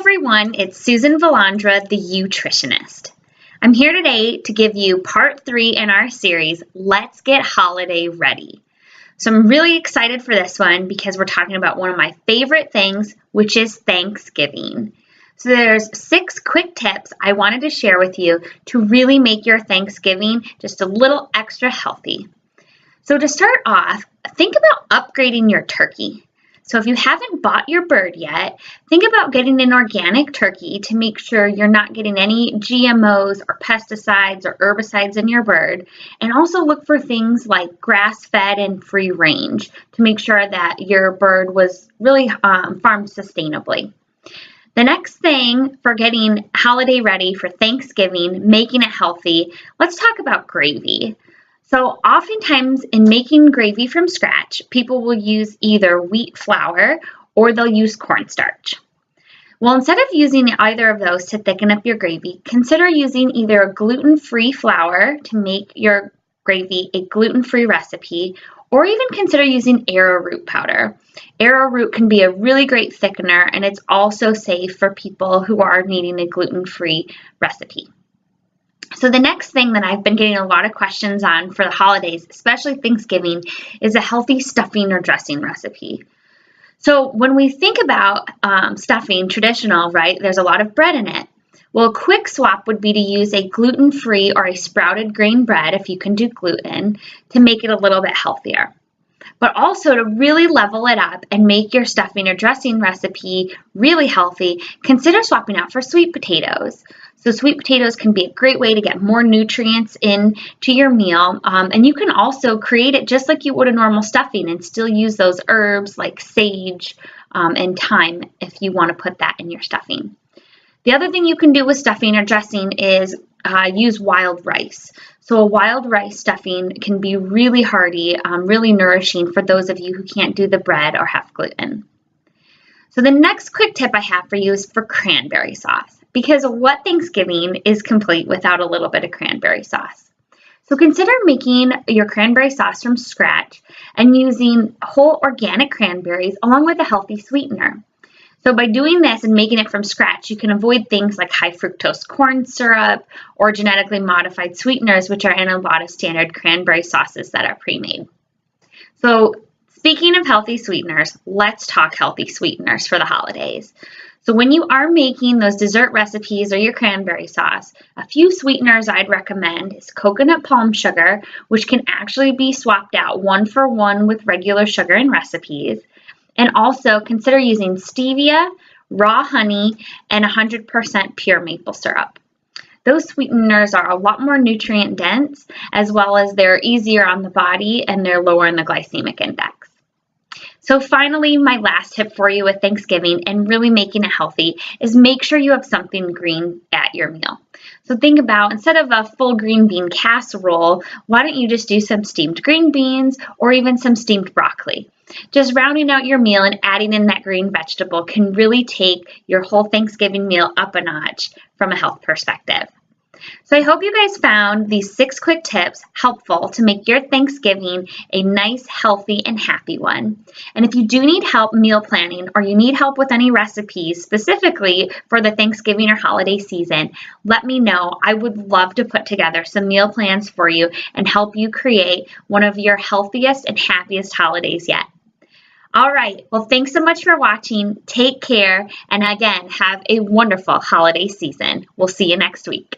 everyone, it's Susan Valandra, the Youtritionist. I'm here today to give you part 3 in our series, Let's Get Holiday Ready. So I'm really excited for this one because we're talking about one of my favorite things, which is Thanksgiving. So there's 6 quick tips I wanted to share with you to really make your Thanksgiving just a little extra healthy. So to start off, think about upgrading your turkey. So if you haven't bought your bird yet, think about getting an organic turkey to make sure you're not getting any GMOs or pesticides or herbicides in your bird. And also look for things like grass-fed and free range to make sure that your bird was really farmed sustainably. The next thing for getting holiday ready for Thanksgiving, making it healthy, let's talk about gravy. So oftentimes in making gravy from scratch, people will use either wheat flour or they'll use cornstarch. Well, instead of using either of those to thicken up your gravy, consider using either a gluten-free flour to make your gravy a gluten-free recipe, or even consider using arrowroot powder. Arrowroot can be a really great thickener, and it's also safe for people who are needing a gluten-free recipe. So the next thing that I've been getting a lot of questions on for the holidays, especially Thanksgiving, is a healthy stuffing or dressing recipe. So when we think about stuffing, traditional, right, there's a lot of bread in it. Well, a quick swap would be to use a gluten-free or a sprouted grain bread, if you can do gluten, to make it a little bit healthier. But also to really level it up and make your stuffing or dressing recipe really healthy, consider swapping out for sweet potatoes. So sweet potatoes can be a great way to get more nutrients into your meal. And you can also create it just like you would a normal stuffing and still use those herbs like sage and thyme if you want to put that in your stuffing. The other thing you can do with stuffing or dressing is use wild rice. So a wild rice stuffing can be really hearty, really nourishing for those of you who can't do the bread or have gluten. So the next quick tip I have for you is for cranberry sauce, because what Thanksgiving is complete without a little bit of cranberry sauce? So consider making your cranberry sauce from scratch and using whole organic cranberries along with a healthy sweetener. So by doing this and making it from scratch, you can avoid things like high fructose corn syrup or genetically modified sweeteners, which are in a lot of standard cranberry sauces that are pre-made. So speaking of healthy sweeteners, let's talk healthy sweeteners for the holidays. So when you are making those dessert recipes or your cranberry sauce, a few sweeteners I'd recommend is coconut palm sugar, which can actually be swapped out 1-for-1 with regular sugar in recipes. And also consider using stevia, raw honey, and 100% pure maple syrup. Those sweeteners are a lot more nutrient dense, as well as they're easier on the body and they're lower in the glycemic index. So finally, my last tip for you with Thanksgiving and really making it healthy is make sure you have something green at your meal. So think about, instead of a full green bean casserole, why don't you just do some steamed green beans or even some steamed broccoli? Just rounding out your meal and adding in that green vegetable can really take your whole Thanksgiving meal up a notch from a health perspective. So I hope you guys found these 6 quick tips helpful to make your Thanksgiving a nice, healthy, and happy one. And if you do need help meal planning or you need help with any recipes specifically for the Thanksgiving or holiday season, let me know. I would love to put together some meal plans for you and help you create one of your healthiest and happiest holidays yet. All right, well, thanks so much for watching. Take care, and again, have a wonderful holiday season. We'll see you next week.